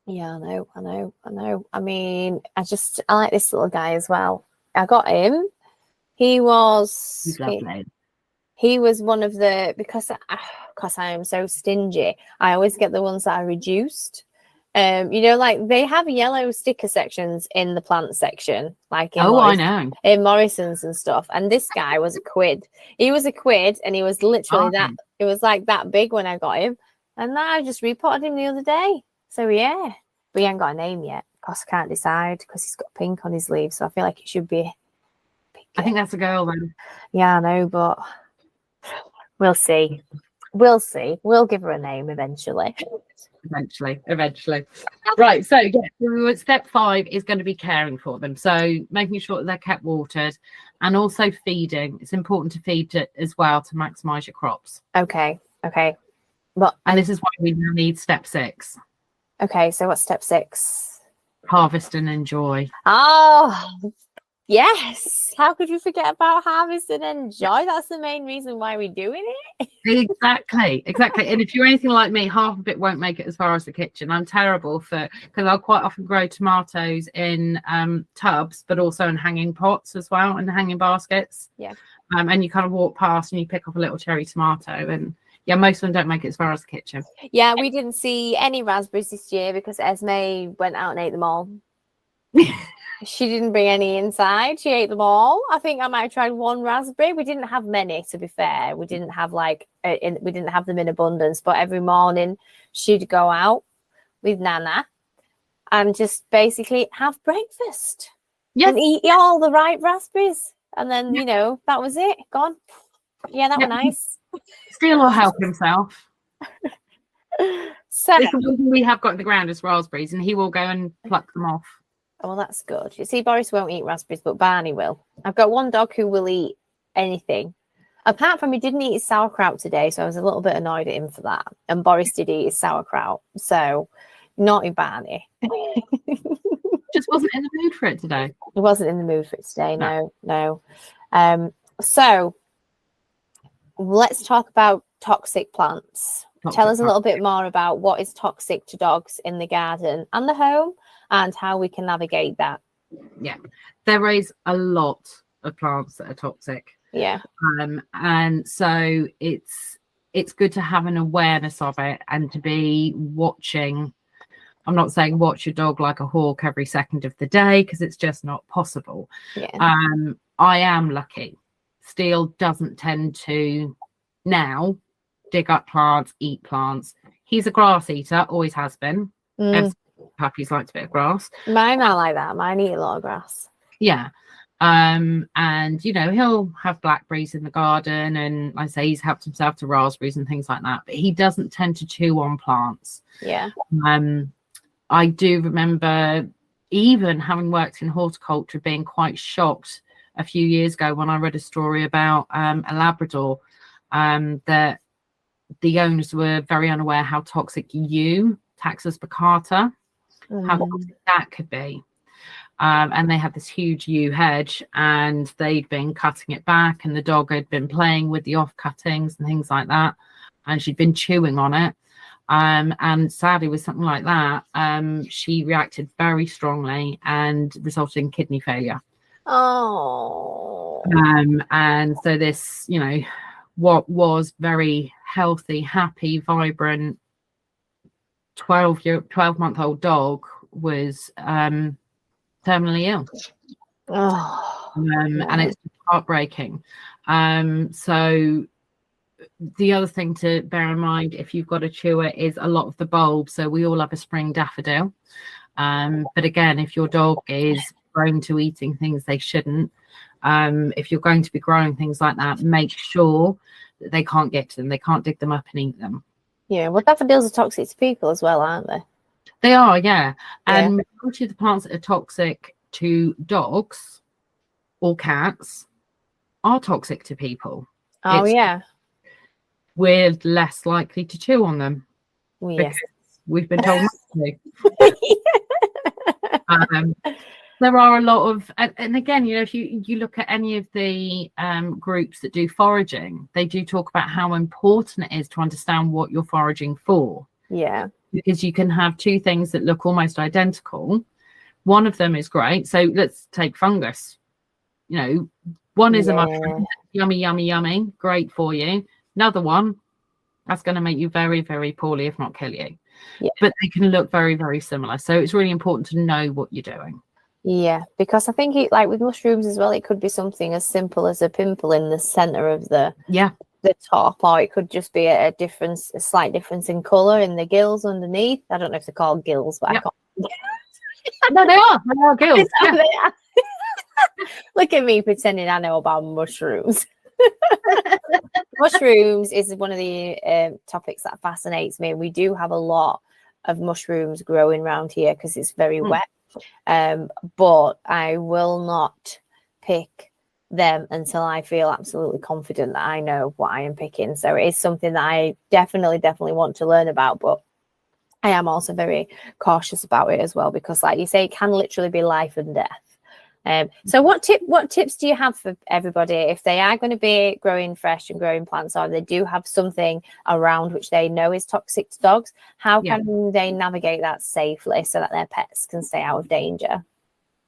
Yeah, I know. I mean, I like this little guy as well. I got him. He was one of the, because I am so stingy, I always get the ones that are reduced. Like they have yellow sticker sections in the plant section, like in I know, in Morrison's and stuff. And this guy was a quid. He was a quid, and he was literally that. It was like that big when I got him, and then I just repotted him the other day. So yeah, but he ain't got a name yet because I can't decide because he's got pink on his leaf. So I feel like it should be. I think that's a girl then. Yeah, I know, but we'll see. We'll give her a name eventually. Eventually. Right. So yeah, step 5 is going to be caring for them. So making sure that they're kept watered and also feeding. It's important to feed it as well to maximize your crops. Okay. And this is why we now need step 6. Okay. So what's step 6? Harvest and enjoy. Oh, yes. How could you forget about harvest and enjoy? That's the main reason why we're doing it. Exactly. And if you're anything like me, half of it won't make it as far as the kitchen. I'm terrible because I'll quite often grow tomatoes in tubs, but also in hanging pots as well, and hanging baskets. Yeah. And you kind of walk past and you pick up a little cherry tomato, and yeah, most of them don't make it as far as the kitchen. Yeah, we didn't see any raspberries this year because Esme went out and ate them all. She didn't bring any inside. She ate them all. I think I might have tried one raspberry. We didn't have many, to be fair. We didn't have we didn't have them in abundance. But every morning she'd go out with Nana and just basically have breakfast. Yes. And eat all the ripe raspberries. And then, that was it. Gone. Yeah, that was nice. Steal or help himself. So we have got in the ground as raspberries, and he will go and pluck them off. Oh, well, that's good. You see, Boris won't eat raspberries, but Barney will. I've got one dog who will eat anything. Apart from he didn't eat his sauerkraut today, so I was a little bit annoyed at him for that. And Boris did eat his sauerkraut, so naughty Barney. Just wasn't in the mood for it today. He wasn't in the mood for it today, no. So let's talk about toxic plants. Tell us a little bit more about what is toxic to dogs in the garden and the home, and how we can navigate that. Yeah, there is a lot of plants that are toxic. Yeah. And so it's good to have an awareness of it and to be watching. I'm not saying watch your dog like a hawk every second of the day, because it's just not possible. Yeah. I am lucky. Steele doesn't tend to now dig up plants, eat plants. He's a grass eater, always has been. Puppies like a bit of grass. Mine are like that. Mine eat a lot of grass. Yeah. And he'll have blackberries in the garden, and like I say, he's helped himself to raspberries and things like that, but he doesn't tend to chew on plants. Yeah. I do remember, even having worked in horticulture, being quite shocked a few years ago when I read a story about a Labrador, that the owners were very unaware how toxic Taxus baccata, how toxic that could be. And they had this huge yew hedge, and they'd been cutting it back, and the dog had been playing with the off cuttings and things like that, and she'd been chewing on it. And sadly, with something like that, she reacted very strongly and resulted in kidney failure. Oh. And so this, what was very healthy, happy, vibrant 12-month-old dog was terminally ill. And it's heartbreaking. So the other thing to bear in mind, if you've got a chewer, is a lot of the bulbs. So we all have a spring daffodil, but again, if your dog is prone to eating things they shouldn't, If you're going to be growing things like that, make sure that they can't get to them. They can't dig them up and eat them. Yeah, well, daffodils are toxic to people as well, aren't they? They are, yeah. And majority of the plants that are toxic to dogs or cats are toxic to people. Oh, yeah. We're less likely to chew on them. Yes. We've been told not to. There are a lot of, and again, you know, if you look at any of the groups that do foraging, they do talk about how important it is to understand what you're foraging for. Yeah. Because you can have two things that look almost identical. One of them is great. So let's take fungus. You know, one is a mushroom, yummy, yummy, yummy, great for you. Another one, that's going to make you very, very poorly, if not kill you. Yeah. But they can look very, very similar. So it's really important to know what you're doing. Yeah, because I think like with mushrooms as well, it could be something as simple as a pimple in the center of the top, or it could just be a slight difference in color in the gills underneath. I don't know if they're called gills, but I can't. No, they are gills. Yeah. They are. Look at me pretending I know about mushrooms. Mushrooms is one of the topics that fascinates me. We do have a lot of mushrooms growing around here because it's very wet. But I will not pick them until I feel absolutely confident that I know what I am picking. So it is something that I definitely want to learn about, but I am also very cautious about it as well, because like you say, it can literally be life and death. So what tips do you have for everybody if they are going to be growing fresh and growing plants, or they do have something around which they know is toxic to dogs? How can they navigate that safely so that their pets can stay out of danger?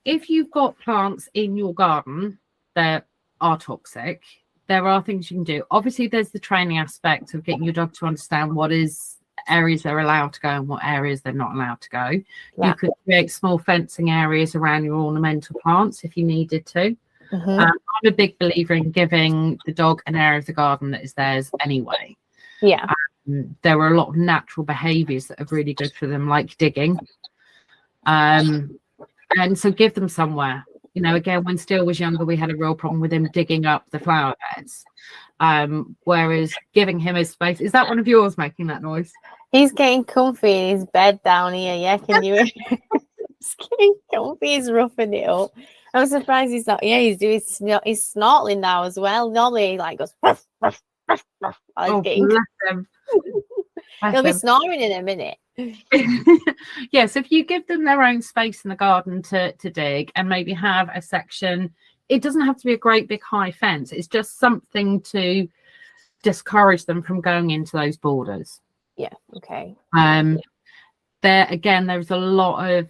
If you've got plants in your garden that are toxic, there are things you can do. Obviously, there's the training aspect of getting your dog to understand what is areas they're allowed to go and what areas they're not allowed to go. You could create small fencing areas around your ornamental plants if you needed to. I'm a big believer in giving the dog an area of the garden that is theirs anyway. There are a lot of natural behaviors that are really good for them, like digging, and so give them somewhere. You know, again, when Steele was younger, we had a real problem with him digging up the flower beds. Whereas giving him his space. Is that one of yours making that noise? He's getting comfy in his bed down here. Yeah, can you? He's getting comfy. He's roughing it up. I'm surprised he's not. Yeah, he's doing. He's snorting now as well. Normally, he like goes. Ruff, ruff, ruff, ruff. Bless him. He'll be snoring in a minute. Yes, if you give them their own space in the garden to dig, and maybe have a section. It doesn't have to be a great big high fence. It's just something to discourage them from going into those borders. Yeah. Okay. There again, there's a lot of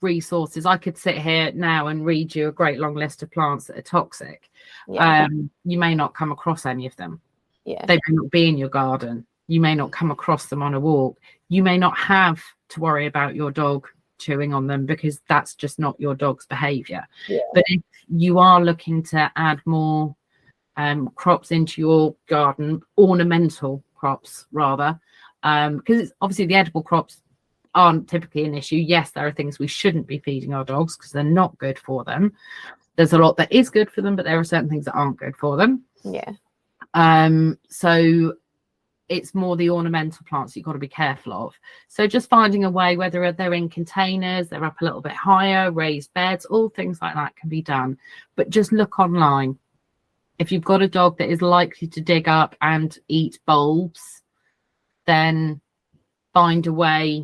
resources. I could sit here now and read you a great long list of plants that are toxic. You may not come across any of them. They may not be in your garden. You may not come across them on a walk. You may not have to worry about your dog chewing on them because that's just not your dog's behavior. But if you are looking to add more crops into your garden, ornamental crops rather, because obviously the edible crops aren't typically an issue. Yes, there are things we shouldn't be feeding our dogs because they're not good for them. There's a lot that is good for them, but there are certain things that aren't good for them. So it's more the ornamental plants you've got to be careful of. So just finding a way, whether they're in containers, they're up a little bit higher, raised beds, all things like that can be done. But just look online. If you've got a dog that is likely to dig up and eat bulbs, then find a way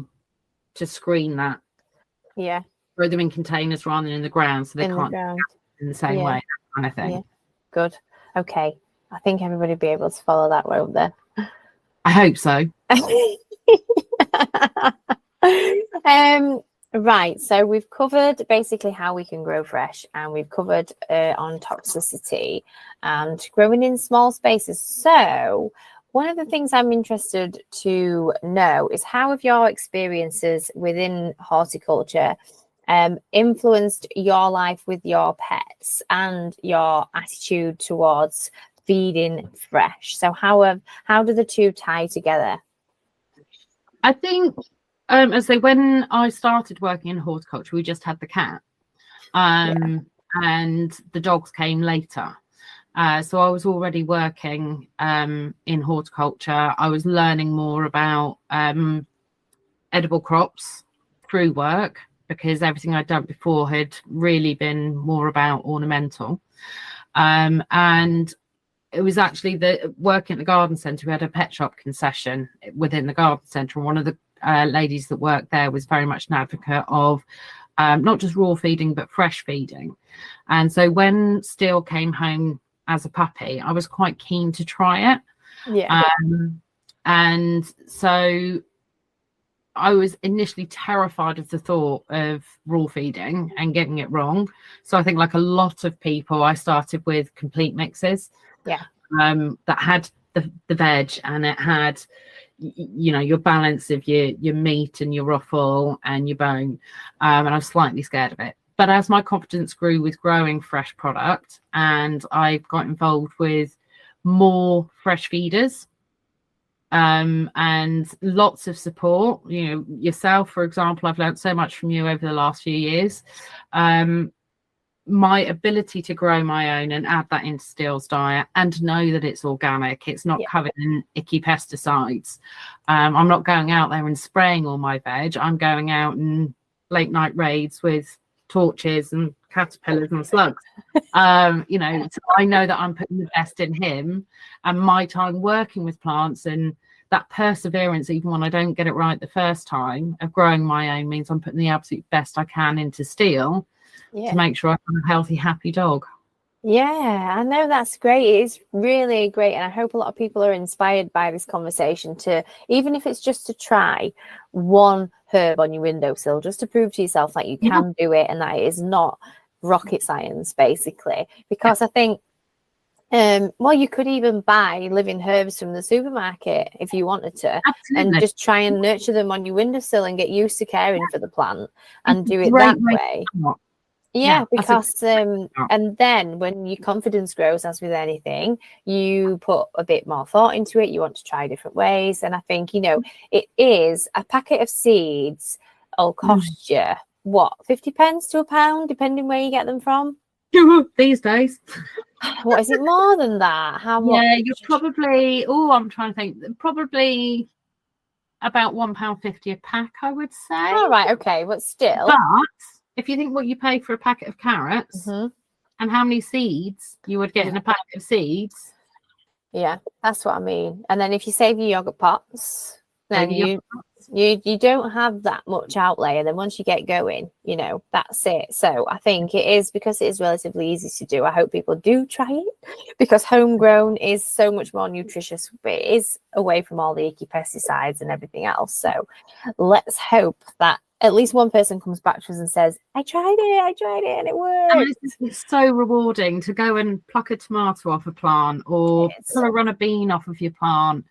to screen that. Throw them in containers rather than in the ground, so they can't in the same way, that kind of thing. Good. Okay. I think everybody will be able to follow that, won't they? I hope so. Right, so we've covered basically how we can grow fresh, and we've covered on toxicity and growing in small spaces. So one of the things I'm interested to know is, how have your experiences within horticulture influenced your life with your pets and your attitude towards feeding fresh? So how do the two tie together? I think when I started working in horticulture, we just had the cat, and and the dogs came later. So I was already working in horticulture. I was learning more about edible crops through work, because everything I'd done before had really been more about ornamental. And it was actually the working at the garden centre. We had a pet shop concession within the garden centre, and one of the ladies that worked there was very much an advocate of not just raw feeding but fresh feeding. And so when Steele came home as a puppy, I was quite keen to try it. Yeah. And so I was initially terrified of the thought of raw feeding and getting it wrong. So I think, like a lot of people, I started with complete mixes. Yeah. That had the veg, and it had, you know, your balance of your meat and your offal and your bone. And I was slightly scared of it. But as my confidence grew with growing fresh product, and I got involved with more fresh feeders, and lots of support, you know, yourself, for example, I've learned so much from you over the last few years. My ability to grow my own and add that into Steele's diet, and know that it's organic, it's not covered in icky pesticides. I'm not going out there and spraying all my veg. I'm going out and late night raids with torches and caterpillars and slugs. You know, so I know that I'm putting the best in him, and my time working with plants and that perseverance, even when I don't get it right the first time, of growing my own, means I'm putting the absolute best I can into Steele to make sure I'm a healthy, happy dog. Yeah, I know, that's great. It is really great. And I hope a lot of people are inspired by this conversation to, even if it's just to try one herb on your windowsill, just to prove to yourself that you can do it and that it is not rocket science, basically. Because I think, well, you could even buy living herbs from the supermarket if you wanted to. Absolutely. And just try and nurture them on your windowsill and get used to caring for the plant and do it that way. Yeah, because and then when your confidence grows, as with anything, you put a bit more thought into it. You want to try different ways. And I think, you know, it is a packet of seeds will cost you what, 50p to £1, depending where you get them from these days. What is it, more than that? How much? Yeah, you're probably, I'm trying to think, probably about £1.50 a pack, I would say. All right, okay, but still. But if you think what you pay for a packet of carrots and how many seeds you would get in a packet of seeds. Yeah, that's what I mean. And then if you save your yogurt pots, then you don't have that much outlay. And then once you get going, you know, that's it. So I think it is, because it is relatively easy to do. I hope people do try it, because homegrown is so much more nutritious, but it is away from all the icky pesticides and everything else. So let's hope that at least one person comes back to us and says, I tried it and it worked. And it's so rewarding to go and pluck a tomato off a plant, or pull a run of bean off of your plant.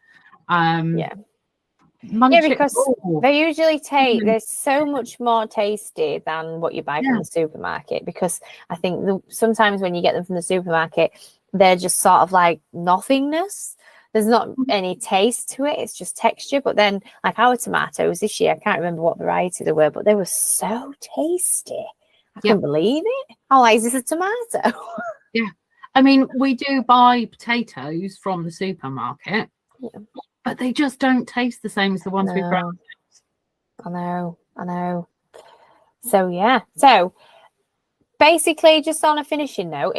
Because they usually they're so much more tasty than what you buy from the supermarket, because I think sometimes when you get them from the supermarket, they're just sort of like nothingness. There's not any taste to it. It's just texture. But then, like our tomatoes this year, I can't remember what variety they were, but they were so tasty. I couldn't believe it. Oh, is this a tomato? Yeah. I mean, we do buy potatoes from the supermarket, but they just don't taste the same as the ones we've grown. I know. So, yeah. So, basically, just on a finishing note,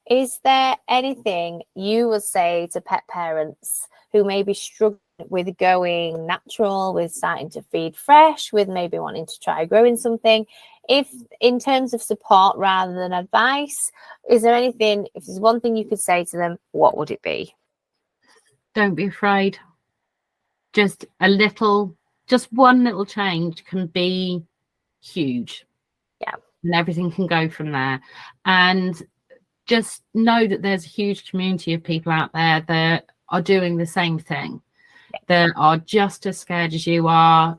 is there anything you would say to pet parents who may be struggling with going natural, with starting to feed fresh, with maybe wanting to try growing something? If in terms of support rather than advice, is there anything, if there's one thing you could say to them, what would it be? Don't be afraid. Just one little change can be huge. Yeah. And everything can go from there. And just know that there's a huge community of people out there that are doing the same thing, that are just as scared as you are,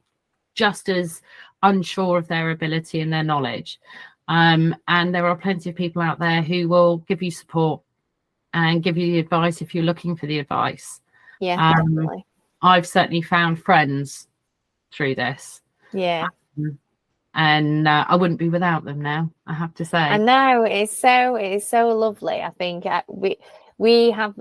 just as unsure of their ability and their knowledge. And there are plenty of people out there who will give you support and give you the advice if you're looking for the advice. Yeah, definitely. I've certainly found friends through this. Yeah. and I wouldn't be without them now, I have to say. I know, it is so lovely. I think we have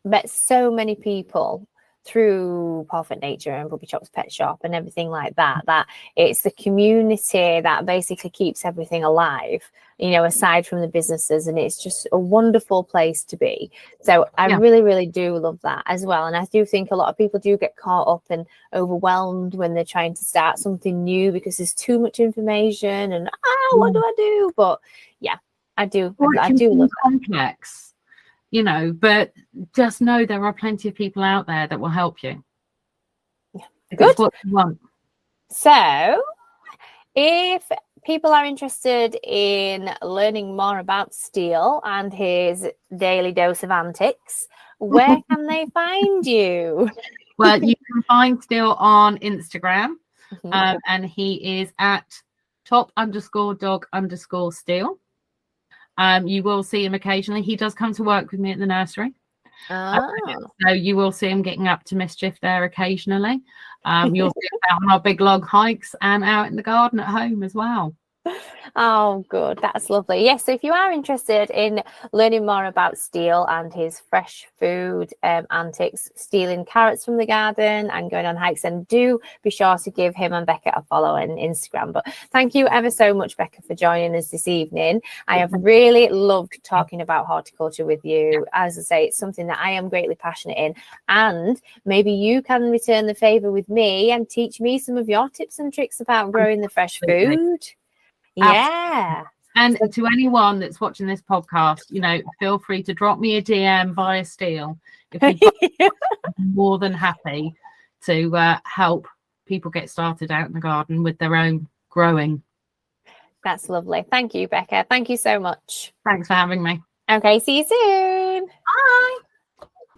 met so many people through Perfect Nature and Puppy Chop's Pet Shop and everything like that, that it's the community that basically keeps everything alive, aside from the businesses, and it's just a wonderful place to be. So I really, really do love that as well. And I do think a lot of people do get caught up and overwhelmed when they're trying to start something new because there's too much information and what do I do? But yeah, I do love that. Complex. But just know there are plenty of people out there that will help you. Yeah. Good. What you want. So if people are interested in learning more about Steele and his daily dose of antics, where can they find you? Well, you can find Steele on Instagram, and he is at top_dog_Steele. You will see him occasionally. He does come to work with me at the nursery. So you will see him getting up to mischief there occasionally. You'll see him out on our big log hikes and out in the garden at home as well. Oh, good. That's lovely. Yes. So if you are interested in learning more about Steele and his fresh food antics, stealing carrots from the garden and going on hikes, then do be sure to give him and Becca a follow on Instagram. But thank you ever so much, Becca, for joining us this evening. I have really loved talking about horticulture with you. As I say, it's something that I am greatly passionate in, and maybe you can return the favor with me and teach me some of your tips and tricks about growing the fresh food. Yeah. And to anyone that's watching this podcast, feel free to drop me a DM via Steele. I'm more than happy to help people get started out in the garden with their own growing. That's lovely. Thank you, Becca. Thank you so much. Thanks for having me. Okay, see you soon. Bye.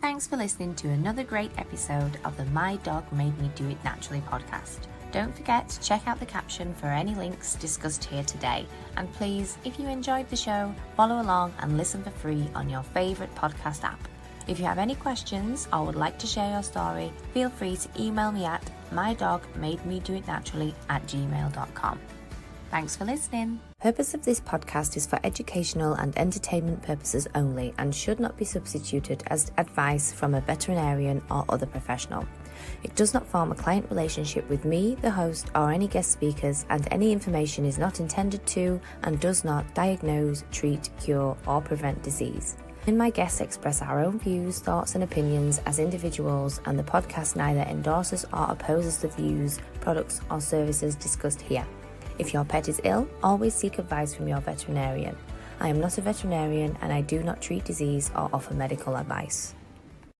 Thanks for listening to another great episode of the My Dog Made Me Do It Naturally podcast. Don't forget to check out the caption for any links discussed here today. And please, if you enjoyed the show, follow along and listen for free on your favourite podcast app. If you have any questions or would like to share your story, feel free to email me at mydogmademedoitnaturally@gmail.com. Thanks for listening. Purpose of this podcast is for educational and entertainment purposes only and should not be substituted as advice from a veterinarian or other professional. It does not form a client relationship with me, the host, or any guest speakers, and any information is not intended to and does not diagnose, treat, cure, or prevent disease. And my guests express our own views, thoughts, and opinions as individuals, and the podcast neither endorses or opposes the views, products, or services discussed here. If your pet is ill, always seek advice from your veterinarian. I am not a veterinarian and I do not treat disease or offer medical advice.